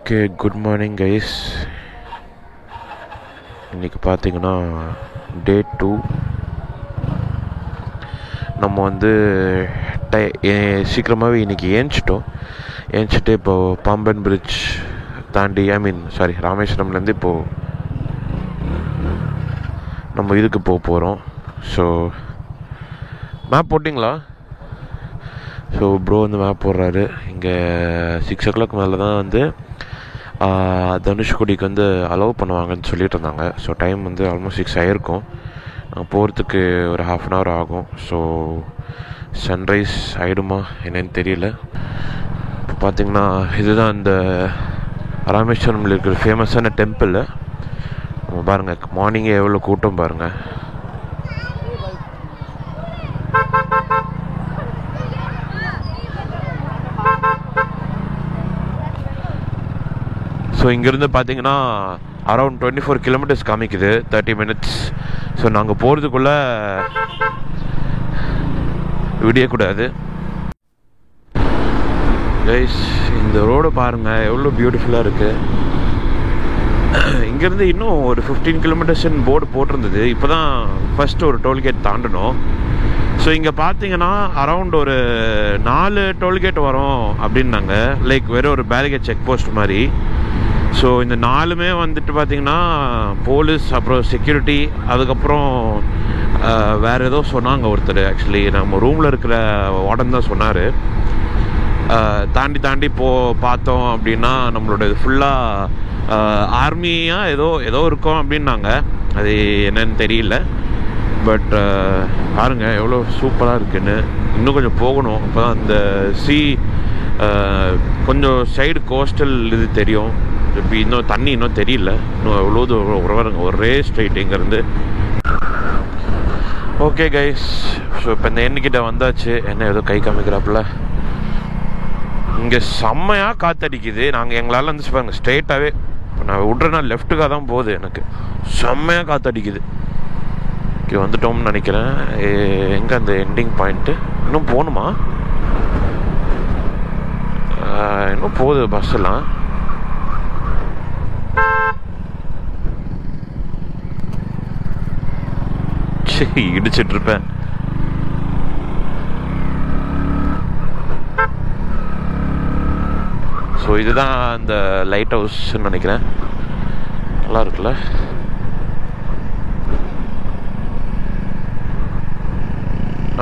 Okay, good morning guys. இன்றைக்கி பார்த்தீங்கன்னா டே 2. நம்ம வந்து சீக்கிரமாகவே இன்றைக்கி ஏஞ்சிட்டு இப்போது பாம்பன் பிரிட்ஜ் தாண்டி ராமேஸ்வரம்லேருந்து இப்போது நம்ம இதுக்கு போகிறோம். ஸோ மேப் போட்டிங்களா? ஸோ ப்ரோ வந்து மேப் போடுறாரு. இங்கே 6 o'clock மேலே தான் வந்து தனுஷ்கோடிக்கு வந்து அலோவ் பண்ணுவாங்கன்னு சொல்லிட்டு இருந்தாங்க. ஸோ டைம் வந்து ஆல்மோஸ்ட் 6 ஆகிருக்கும். நாங்கள் போகிறதுக்கு ஒரு 1/2 an hour ஆகும். ஸோ சன்ரைஸ் ஆகிடுமா என்னன்னு தெரியல. இப்போ பார்த்திங்கன்னா இதுதான் இந்த ராமேஸ்வரமில் இருக்கிற ஃபேமஸான டெம்பிள். நம்ம பாருங்கள், மார்னிங்கே எவ்வளோ கூட்டம் பாருங்கள். ஸோ இங்கேருந்து பார்த்தீங்கன்னா அரௌண்ட் 24 kilometers காமிக்குது, 30 minutes. ஸோ நாங்கள் போகிறதுக்குள்ளே விடியக்கூடாது. கைஸ், இந்த ரோடு பாருங்கள் எவ்வளோ பியூட்டிஃபுல்லாக இருக்குது. இங்கேருந்து இன்னும் ஒரு 15 kilometers போர்டு போட்டிருந்தது. இப்போ தான் ஃபஸ்ட்டு ஒரு டோல்கேட் தாண்டணும். ஸோ இங்கே பார்த்தீங்கன்னா அரவுண்ட் ஒரு 4 டோல்கேட் வரும் அப்படின்னாங்க. லைக் வெறும் ஒரு பேரிகேட் செக் போஸ்ட் மாதிரி. ஸோ இந்த 4மே வந்துட்டு பார்த்திங்கன்னா போலீஸ், அப்புறம் செக்யூரிட்டி, அதுக்கப்புறம் வேறு ஏதோ சொன்னாங்க ஒருத்தர். ஆக்சுவலி நம்ம ரூமில் இருக்கிற வார்டன் தான் சொன்னார். தாண்டி பார்த்தோம் அப்படின்னா நம்மளோட ஃபுல்லாக ஆர்மியாக ஏதோ இருக்கும் அப்படின்னாங்க. அது என்னன்னு தெரியல. பட் பாருங்கள் எவ்வளோ சூப்பராக இருக்குன்னு. இன்னும் கொஞ்சம் போகணும். அப்போ தான் அந்த கொஞ்சம் சைடு கோஸ்டல் இது தெரியும். இப்போ இன்னும் தண்ணி இன்னும் தெரியல. இன்னும் எவ்வளோ தூரம் ஒரே ஸ்ட்ரைட் இங்கேருந்து. ஓகே கைஸ், ஸோ இப்போ இந்த எண்ணிக்கிட்ட வந்தாச்சு. என்ன ஏதோ கை காமிக்கிறாப்புல. இங்கே செம்மையாக காற்றடிக்குது. எங்களால் வந்து பாருங்க ஸ்ட்ரெயிட்டாகவே இப்போ நான் விட்றேன்னா லெஃப்ட்டுக்காக தான் போகுது. எனக்கு செம்மையாக காற்றடிக்குது. இங்கே வந்துட்டோம்னு நினைக்கிறேன். எங்கே அந்த எண்டிங் பாயிண்ட்டு? இன்னும் போகணுமா? இன்னும் போகுது பஸ்ஸெல்லாம். இடிச்சிட்டு இருப்பேன். ஸோ இதுதான் அந்த லைட் ஹவுஸ்ன்னு நினைக்கிறேன். நல்லா இருக்குல்ல.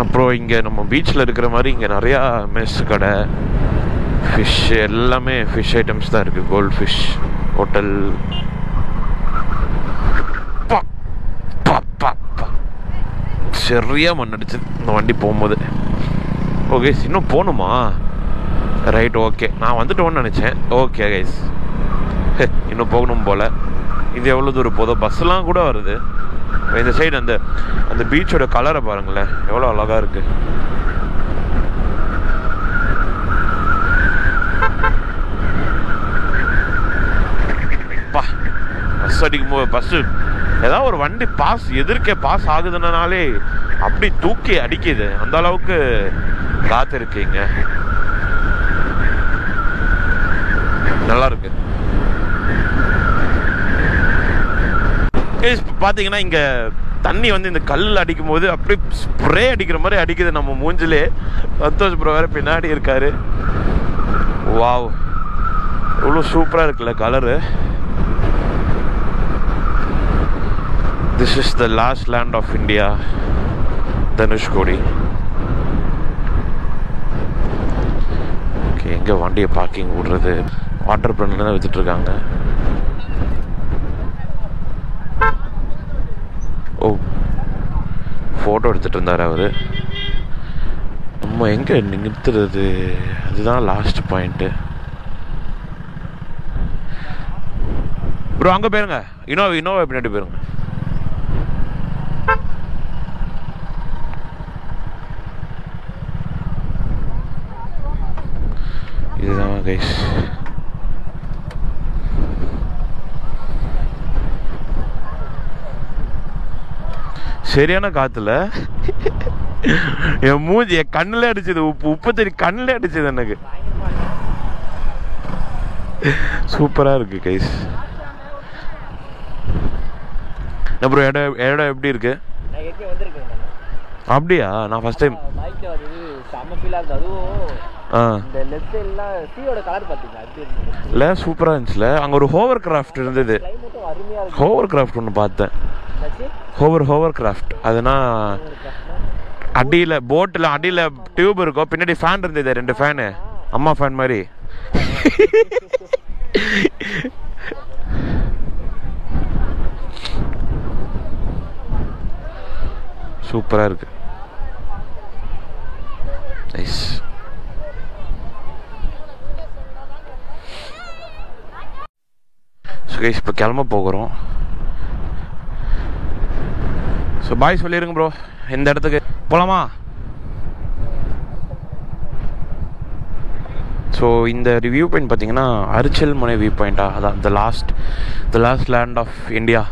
அப்புறம் இங்கே நம்ம பீச்சில் இருக்கிற மாதிரி இங்கே நிறையா மெஸ் கடை, ஃபிஷ், எல்லாமே ஃபிஷ் ஐட்டம்ஸ் தான் இருக்குது. Gold fish hotel. சரியாக மண்ணடிச்சு இந்த வண்டி போகும்போது. ஓகே, இன்னும் போகணுமா? Right, okay. நான் வந்துட்டோன்னு நினச்சேன். ஓகே கைஸ், இன்னும் போகணும் போல். இது எவ்வளோ தூரம் போதும். பஸ்ஸெலாம் கூட வருது. இந்த சைடு அந்த பீச்சோட கலரை பாருங்களேன், எவ்வளோ அழகாக இருக்குது. பஸ் அடிக்கும்போது பஸ்ஸு ஏதாவது ஒரு வண்டி எதிர்க்கே பாஸ் ஆகுதுனாலே அப்படி தூக்கி அடிக்குது. அந்த அளவுக்கு காற்று இருக்கு இங்க. நல்லா இருக்கு. பார்த்தீங்கன்னா இங்க தண்ணி வந்து இந்த கல் அடிக்கும் போது அப்படியே ஸ்ப்ரே அடிக்கிற மாதிரி அடிக்குது நம்ம மூஞ்சிலே. சந்தோஷ் ப்ரோ வேற பின்னாடி இருக்காரு. வாவ், இவ்வளோ சூப்பராக இருக்குல்ல colour. This is the last land of India, Dhanushkodi. Okay, எங்கே வண்டியை பார்க்கிங் விடுறது? வாட்டர் பிளன்ல தான் வித்துட்டு இருக்காங்க. ஓ, ஃபோட்டோ எடுத்துகிட்டு இருந்தார் அவர். நம்ம எங்கே நிறுத்துறது? அதுதான் லாஸ்ட் பாயிண்ட்டு. ப்ரோ அங்கே போயிருங்க. இனோவா பின்னாடி போயிருங்க. இதுதான் கைஸ். சரியான காத்துல என் மூஞ்சி என் கண்ணில் அடிச்சது. உப்பு தண்ணி கண்ணில் அடிச்சது எனக்கு. சூப்பராக இருக்குது கைஸ். அப்புறம் இடம் எப்படி இருக்கு? அப்படியா? நான் ஃபர்ஸ்ட் டைம் இல்லை, சூப்பராக இருந்துச்சுல. அங்கே ஒரு ஹோவர் கிராஃப்ட் இருந்தது. ஹோவர் கிராஃப்ட் ஒன்று பார்த்தேன். ஹோவர் கிராஃப்ட் அதுனா அடியில் போட்டில் அடியில் டியூப் இருக்கும், பின்னாடி ஃபேன் இருந்தது, 2 ஃபேனு, அம்மா ஃபேன் மாதிரி. சூப்பராக இருக்கு. நைஸ். சுகேஷ் இப்போ கிளம்ப போகிறோம். ஸோ பாய் சொல்லிடுங்க ப்ரோ. இந்த இடத்துக்கு போகலாமா? ஸோ இந்த வியூ பாயிண்ட் பார்த்தீங்கன்னா அரிச்சல் மலை வியூ பாயிண்டா, அதான் the last land of India.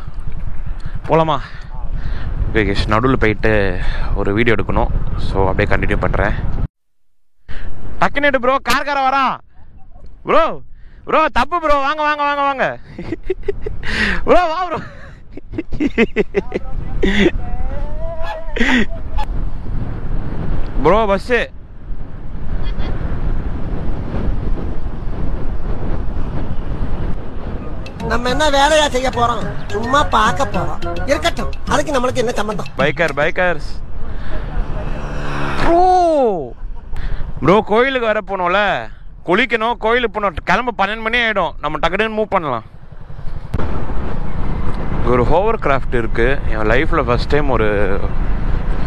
போகலாமா? ஓகே, நடுவில் போயிட்டு ஒரு வீடியோ எடுக்கணும். ஸோ அப்படியே கண்டினியூ பண்ணுறேன். டக்குனு ப்ரோ, கார வரான் ப்ரோ தப்பு ப்ரோ, வாங்க ப்ரோ, வா ப்ரோ. Bro bus. நம்ம என்ன வேலையா செய்ய போறோம்? சும்மா பார்க்க போறோம். இருக்கட்டும், அதுக்கு நம்மளுக்கு என்ன சம்பந்தம்? பைக்கர்ஸ் ப்ரோ கோயிலுக்கு வர போனோம்ல, குளிக்கணும், கோயிலுக்கு போனோம். கிளம்ப 12 மணி ஆகிடும். நம்ம டக்குன்னு மூவ் பண்ணலாம். ஒரு ஹோவர் கிராஃப்ட் இருக்குது. என் லைஃப்பில் ஃபஸ்ட் டைம் ஒரு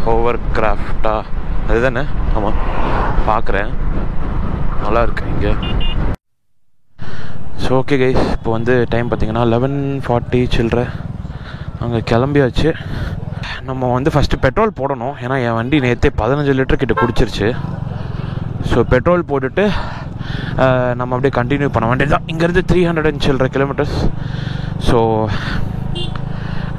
ஹோவர் கிராஃப்டா அதுதானே? ஆமாம், பார்க்குறேன். நல்லா இருக்கு இங்கே. ஸோ ஓகே கைஸ், இப்போ வந்து டைம் பார்த்தீங்கன்னா 11:40 சில்லற. அங்கே கிளம்பியாச்சு. நம்ம வந்து ஃபஸ்ட்டு பெட்ரோல் போடணும். ஏன்னா என் வண்டி நேற்றே 15 லிட்டர் கிட்ட குடிச்சிருச்சு. ஸோ பெட்ரோல் போட்டுட்டு நம்ம அப்படியே கண்டினியூ பண்ண வேண்டியது தான். இங்கேருந்து 300 சில்லற கிலோமீட்டர்ஸ். ஸோ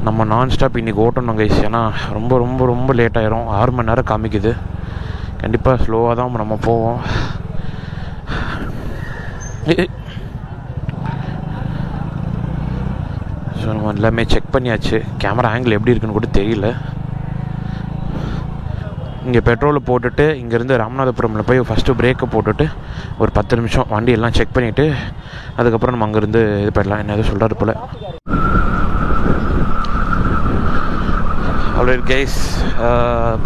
நம்ம நான் ஸ்டாப் இன்றைக்கி ஓட்டணும் கைஸ். ஏன்னா ரொம்ப ரொம்ப ரொம்ப லேட் ஆயிரும். 6 மணி நேரம் காமிக்குது. கண்டிப்பாக ஸ்லோவாக தான் நம்ம போவோம். ஸோ நம்ம எல்லாமே செக் பண்ணியாச்சு. கேமரா ஆங்கிள் எப்படி இருக்குன்னு கூட தெரியல. இங்கே பெட்ரோலை போட்டுட்டு இங்கேருந்து ராமநாதபுரமில் போய் ஃபஸ்ட்டு பிரேக்கை போட்டுட்டு ஒரு 10 நிமிஷம் வண்டியெல்லாம் செக் பண்ணிவிட்டு அதுக்கப்புறம் நம்ம அங்கேருந்து இது பண்ணலாம். என்ன எதுவும் சொல்கிறாரு போல். அவ்வளோ கைஸ்,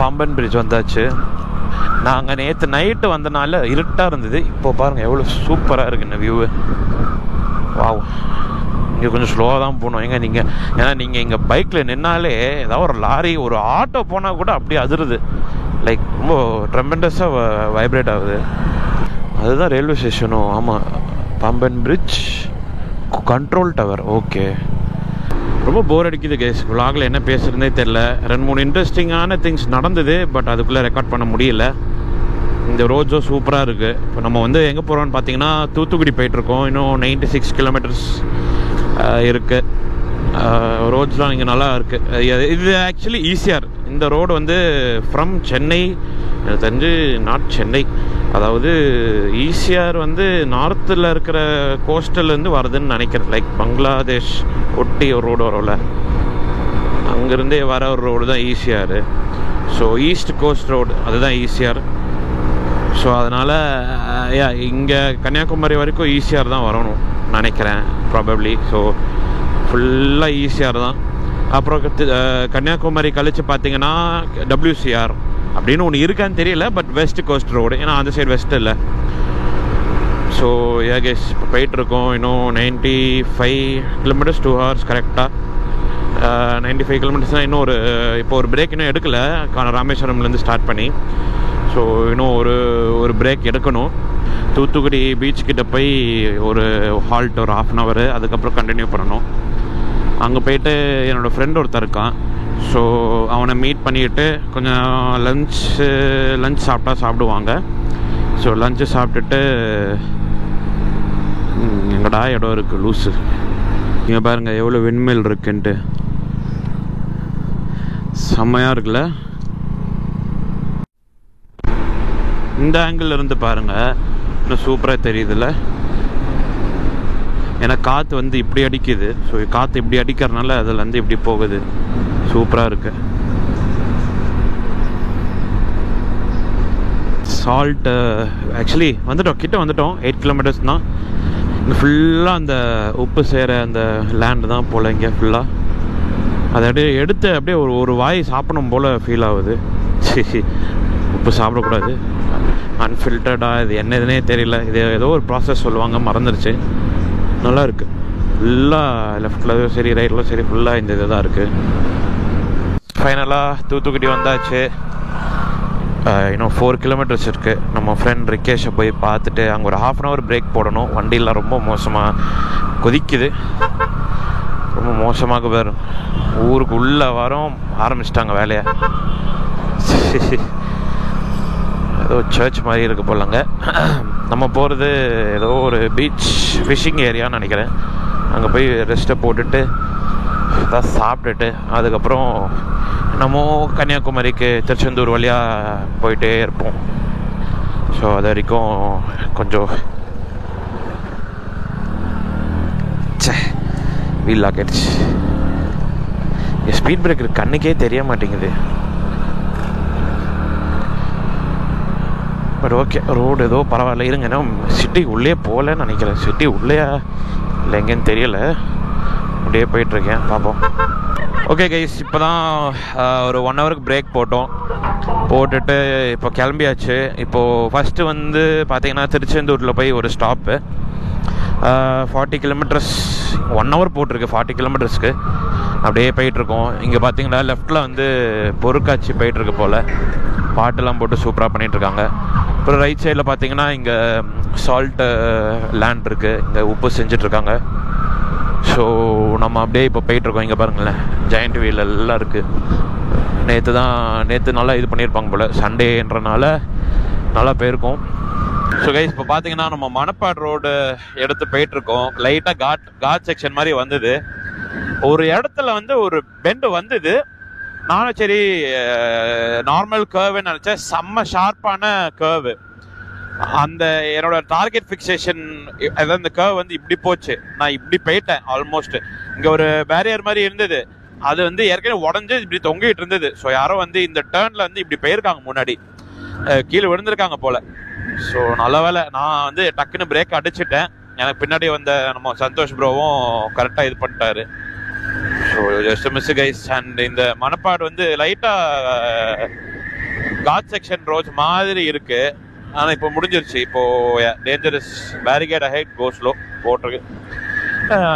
பாம்பன் பிரிட்ஜ் வந்தாச்சு. நாங்கள் நேற்று நைட்டு வந்தனால இருட்டாக இருந்தது. இப்போ பாருங்கள் எவ்வளோ சூப்பராக இருக்குது இந்த வியூவு. வாவ். இங்கே கொஞ்சம் ஸ்லோவாக தான் போகணும். ஏன்னா நீங்கள் இங்கே பைக்கில் நின்னாலே ஏதாவது ஒரு லாரி ஒரு ஆட்டோ போனால் கூட அப்படியே அதிருது. லைக் ரொம்ப ட்ரெமெண்டஸாக வைப்ரேட் ஆகுது. அதுதான் ரயில்வே ஸ்டேஷனும். ஆமாம், Pamban bridge control tower. Okay, ரொம்ப போர் அடிக்குது கேஸ். விலாகில் என்ன பேசுகிறதே தெரில. 2-3 இன்ட்ரெஸ்டிங்கான திங்ஸ் நடந்தது, பட் அதுக்குள்ளே ரெக்கார்ட் பண்ண முடியல. இந்த ரோட்ஸோ சூப்பராக இருக்குது. இப்போ நம்ம வந்து எங்கே போகிறோம்னு பார்த்தீங்கன்னா தூத்துக்குடி போயிட்டுருக்கோம். இன்னும் 96 கிலோமீட்டர்ஸ் இருக்குது. ரோட்ஸ்லாம் இங்கே நல்லா இருக்குது. இது ஆக்சுவலி ஈஸியார். இந்த ரோடு வந்து ஃப்ரம் சென்னை, எனக்கு தெரிஞ்சு நாட் சென்னை, அதாவது ஈசிஆர் வந்து நார்த்தில் இருக்கிற கோஸ்டல்லேருந்து வருதுன்னு நினைக்கிறேன். லைக் பங்களாதேஷ் ஒட்டி ஒரு ரோடு வரும்ல, அங்கேருந்தே வர ஒரு ரோடு தான் ECR. So east coast road அதுதான் ஈசிஆர். ஸோ அதனால் இங்கே கன்னியாகுமரி வரைக்கும் ஈசிஆர் தான் வரணும் நினைக்கிறேன் ப்ராபப்ளி. ஸோ ஃபுல்லாக ஈசிஆர் தான். அப்புறம் கன்னியாகுமரி கழிச்சு பார்த்தீங்கன்னா WCR அப்படின்னு ஒன்று இருக்கான்னு தெரியல, பட் வெஸ்ட் கோஸ்ட் ரோடு, ஏன்னா அந்த சைடு வெஸ்ட் இல்லை. ஸோ கேஸ் இப்போ போயிட்டுருக்கோம். இன்னும் 95 கிலோமீட்டர்ஸ், 2 ஹவர்ஸ் கரெக்டாக. 95 கிலோமீட்டர்ஸ்னால் இன்னும் இப்போ ஒரு பிரேக் இன்னும் எடுக்கலை ராமேஸ்வரம்லேருந்து ஸ்டார்ட் பண்ணி. ஸோ இன்னும் ஒரு பிரேக் எடுக்கணும். தூத்துக்குடி பீச் கிட்ட போய் ஒரு ஹால்ட் ஒரு 1/2 hour, அதுக்கப்புறம் கண்டினியூ பண்ணணும். அங்கே போயிட்டு என்னோடய ஃப்ரெண்ட் ஒருத்தர் இருக்கான். ஸோ அவனை மீட் பண்ணிவிட்டு கொஞ்சம் லஞ்ச் சாப்பிடுவாங்க. ஸோ லஞ்சு சாப்பிட்டுட்டு எங்கடா இடம் இருக்குது லூஸு. இங்கே பாருங்கள் எவ்வளோ விண்மில் இருக்குன்ட்டு, செம்மையாக இருக்குல்ல. இந்த ஆங்கிள் இருந்து பாருங்கள், இன்னும் சூப்பராக தெரியுதுல்ல. ஏன்னா காற்று வந்து இப்படி அடிக்குது. ஸோ காற்று இப்படி அடிக்கிறதுனால அதுலேருந்து இப்படி போகுது. சூப்பராக இருக்குது. சால்ட் ஆக்சுவலி கிட்ட வந்துட்டோம். 8 கிலோமீட்டர்ஸ் தான். இங்கே ஃபுல்லாக அந்த உப்பு சேர அந்த லேண்டு தான் போல். இங்கே ஃபுல்லாக அதை அப்படியே எடுத்து அப்படியே ஒரு வாய் சாப்பிடணும் போல் ஃபீல் ஆகுது. சரி, உப்பு சாப்பிடக்கூடாது. அன்ஃபில்டர்டாக இது என்ன இதுனே தெரியல. இது ஏதோ ஒரு ப்ராசஸ் சொல்லுவாங்க, மறந்துடுச்சு. நல்லா இருக்குது. ஃபுல்லாக லெஃப்டில் சரி ரைட்டில் சரி ஃபுல்லாக இந்த இது தான் இருக்குது. ஃபைனலாக தூத்துக்குடி வந்தாச்சு. இன்னும் 4 கிலோமீட்டர்ஸ் இருக்குது. நம்ம ஃப்ரெண்ட் ரிக்கேஷை போய் பார்த்துட்டு அங்கே ஒரு 1/2 hour பிரேக் போடணும். வண்டியெலாம் ரொம்ப மோசமாக கொதிக்குது. ரொம்ப மோசமாக வரும். ஊருக்கு உள்ளே வரோம் ஆரம்பிச்சிட்டாங்க வேலையை. ஏதோ சர்ச் மாதிரி இருக்குது போலங்க. நம்ம போகிறது ஏதோ ஒரு பீச் ஃபிஷிங் ஏரியான்னு நினைக்கிறேன். அங்கே போய் ரெஸ்ட்டை போட்டுட்டு தான் சாப்பிட்டுட்டு அதுக்கப்புறம் நம்ம கன்னியாகுமரிக்கு திருச்செந்தூர் வழியாக போயிட்டே இருப்போம். ஸோ அது வரைக்கும் கொஞ்சம் வீல் ஆக்கிடுச்சு. ஸ்பீட் பிரேக்கர் கண்ணுக்கே தெரிய மாட்டேங்குது. பட் ஓகே, ரோடு ஏதோ பரவாயில்ல. இருங்க, ஏன்னா சிட்டி உள்ளே போகலன்னு நினைக்கிறேன். சிட்டி உள்ளேயா இல்லை எங்கேன்னு தெரியல. அப்படியே போயிட்டுருக்கேன், பார்ப்போம். ஓகே கைஸ், இப்போ தான் ஒரு 1 hour பிரேக் போட்டுட்டு இப்போ கிளம்பியாச்சு. இப்போது ஃபஸ்ட்டு வந்து பார்த்திங்கன்னா திருச்செந்தூரில் போய் ஒரு ஸ்டாப்பு. 40 கிலோமீட்டர்ஸ் 1 hour போட்டிருக்கு. 40 கிலோமீட்டர்ஸ்க்கு அப்படியே போயிட்டுருக்கோம். இங்கே பார்த்தீங்கன்னா லெஃப்டில் வந்து பொருட்காட்சி போயிட்டுருக்கு போல். பாட்டெல்லாம் போட்டு சூப்பராக பண்ணிகிட்ருக்காங்க. அப்புறம் ரைட் சைடில் பார்த்தீங்கன்னா இங்கே சால்ட்டு லேண்ட் இருக்குது. இங்கே உப்பு செஞ்சிட்ருக்காங்க. ஸோ நம்ம அப்படியே இப்போ போயிட்டுருக்கோம். இங்கே பாருங்களேன், ஜாயிண்ட் வீல் எல்லாம் இருக்குது. நேற்று நல்லா இது பண்ணியிருப்பாங்க போல். சண்டேன்றனால நல்லா போயிருக்கோம். ஸோ கைஸ், இப்போ பார்த்தீங்கன்னா நம்ம மணப்பாடு ரோடு எடுத்து போயிட்டுருக்கோம். லைட்டாக காட் செக்ஷன் மாதிரி வந்தது. ஒரு இடத்துல வந்து ஒரு பெண்டு வந்தது. நானும் சரி நார்மல் கர்வுன்னு நினச்சேன். செம்ம ஷார்ப்பான கர்வு. அந்த என்னோட டார்கெட் ஃபிக்சேஷன் அதாவது இந்த கர்வ் வந்து இப்படி போச்சு. நான் இப்படி போயிட்டேன் ஆல்மோஸ்ட். இங்கே ஒரு பேரியர் மாதிரி இருந்தது. அது வந்து ஏற்கனவே உடஞ்சி இப்படி தொங்கிட்டு இருந்தது. ஸோ யாரோ வந்து இந்த டேர்னில் வந்து இப்படி போயிருக்காங்க, முன்னாடி கீழே விழுந்திருக்காங்க போல். ஸோ நல்ல வேலை நான் வந்து டக்குன்னு பிரேக் அடிச்சுட்டேன். எனக்கு பின்னாடி வந்த நம்ம சந்தோஷ் ப்ரோவும் கரெக்டாக இது பண்ணிட்டாரு. So just miss guys. And இந்த மணப்பாடு வந்து லைட்டாக காட் செக்ஷன் ரோட் மாதிரி இருக்குது. ஆனால் இப்போ முடிஞ்சிருச்சு. இப்போது dangerous barricade ahead go slow போட்டிருக்கு.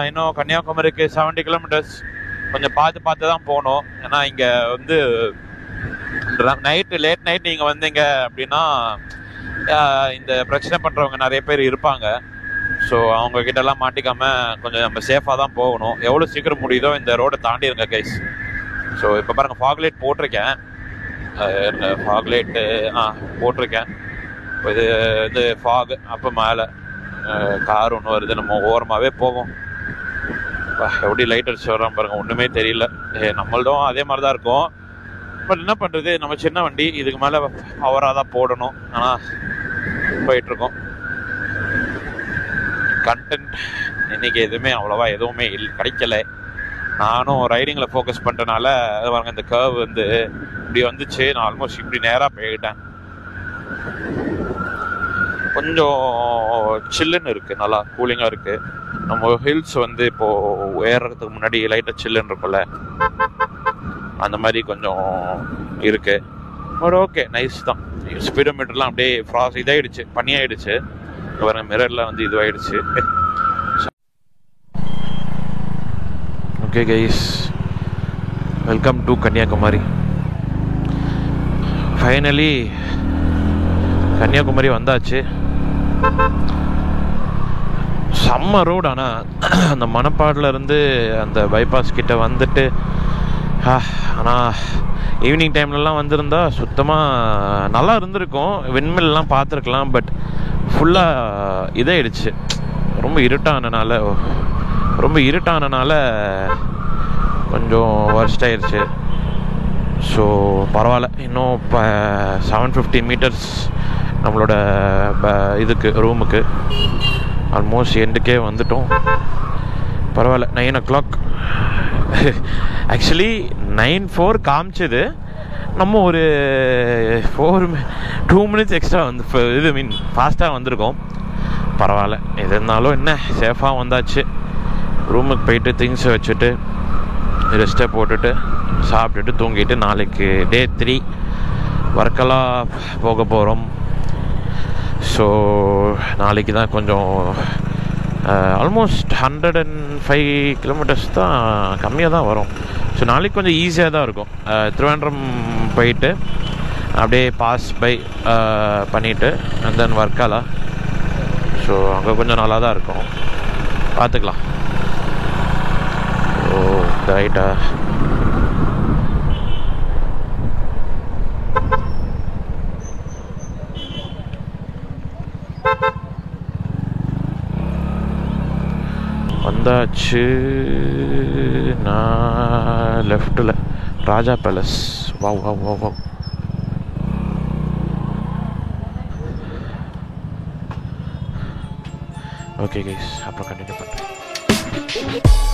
இன்னும் கன்னியாகுமரிக்கு 70 கிலோமீட்டர்ஸ். கொஞ்சம் பார்த்து தான் போகணும். ஏன்னா இங்கே வந்து லேட் நைட் நீங்கள் வந்தீங்க அப்படின்னா இந்த பிரச்சனை பண்ணுறவங்க நிறைய பேர் இருப்பாங்க. ஸோ அவங்க கிட்டலாம் மாட்டிக்காமல் கொஞ்சம் நம்ம சேஃபாக தான் போகணும். எவ்வளோ சீக்கிரம் முடியுதோ இந்த ரோடை தாண்டிடுங்க கைஸ். ஸோ இப்போ பாருங்கள், ஃபாக்லைட் போட்டிருக்கேன். ஃபாக்லைட்டு போட்டிருக்கேன். இப்போ இது வந்து ஃபாக். அப்போ மேலே கார் ஒன்று வருது. நம்ம ஓரமாகவே போவோம். எப்படி லைட் அடிச்சு வர்றான் பாருங்கள், ஒன்றுமே தெரியல. நம்மள்தும் அதே மாதிரி தான் இருக்கும். பட் என்ன பண்ணுறது, நம்ம சின்ன வண்டி, இதுக்கு மேலே அவராக தான் போடணும். ஆனால் போயிட்டுருக்கோம். கண்டென்ட் இன்றைக்கி எதுவுமே அவ்வளோவா எதுவுமே கிடைக்கல. நானும் ரைடிங்கில் ஃபோக்கஸ் பண்ணுறதுனால பாருங்க, இந்த கர்வ் வந்து இப்படி வந்துச்சு. நான் ஆல்மோஸ்ட் இப்படி நேராக போயிட்டேன். கொஞ்சம் சில்லுன்னு இருக்குது, நல்லா கூலிங்காக இருக்குது. நம்ம ஹில்ஸ் வந்து இப்போது ஏறுறதுக்கு முன்னாடி லைட்டாக சில்லுன்னு இருக்கும்ல, அந்த மாதிரி கொஞ்சம் இருக்குது. பட் ஓகே, நைஸ் தான். ஸ்பீடோமீட்டர்லாம் அப்படியே இதாகிடுச்சு, பனியாயிடுச்சு. வர மிரர்லாம் வந்து இதுவாகிடுச்சு. Okay guys, welcome to Kanyakumari. Finally Kanyakumari வந்தாச்சு. செம்ம ரோடு. ஆனால் அந்த மணப்பாடில் இருந்து அந்த பைபாஸ் கிட்ட வந்துட்டு ஆனால் ஈவினிங் டைம்லலாம் வந்திருந்தா சுத்தமாக நல்லா இருந்திருக்கும். விண்மில்லாம் பார்த்துருக்கலாம். பட் ஃபுல்லாக இதாகிடுச்சு. ரொம்ப இருட்டானனால கொஞ்சம் வர்ஸ்ட் ஆயிடுச்சு. ஸோ பரவாயில்ல. இன்னும் இப்போ 750 மீட்டர்ஸ் நம்மளோட இதுக்கு ரூமுக்கு. ஆல்மோஸ்ட் எண்டுக்கே வந்துட்டோம். பரவாயில்ல. 9 o'clock. ஆக்சுவலி 9:04 காமிச்சது. நம்ம ஒரு 2 minutes எக்ஸ்ட்ரா இது மீன் ஃபாஸ்ட்டாக வந்திருக்கோம். பரவாயில்ல. எது இருந்தாலும் என்ன, சேஃபாக வந்தாச்சு. ரூமுக்கு போயிட்டு திங்ஸை வச்சுட்டு ரெஸ்ட்டை போட்டுட்டு சாப்பிட்டுட்டு தூங்கிட்டு நாளைக்கு டே 3 ஒர்க்கெல்லாம் போக போகிறோம். ஸோ நாளைக்கு தான் கொஞ்சம் ஆல்மோஸ்ட் 105 kilometers தான், கம்மியாக தான் வரும். ஸோ நாளைக்கு கொஞ்சம் ஈஸியாக தான் இருக்கும். திருவனந்தபுரம் போயிட்டு அப்படியே பாஸ் பை பண்ணிவிட்டு அண்ட் தென் வர்க்காலா. ஸோ அங்கே கொஞ்சம் நல்லா தான் இருக்கும், பார்த்துக்கலாம். ஓ ரைட்டா. வந்தாச்சு. நான் லெஃப்டில் Raja palace. Wow wow wow wow. Okay guys, அப்புறம் கண்டினியூ பண்ணுறேன்.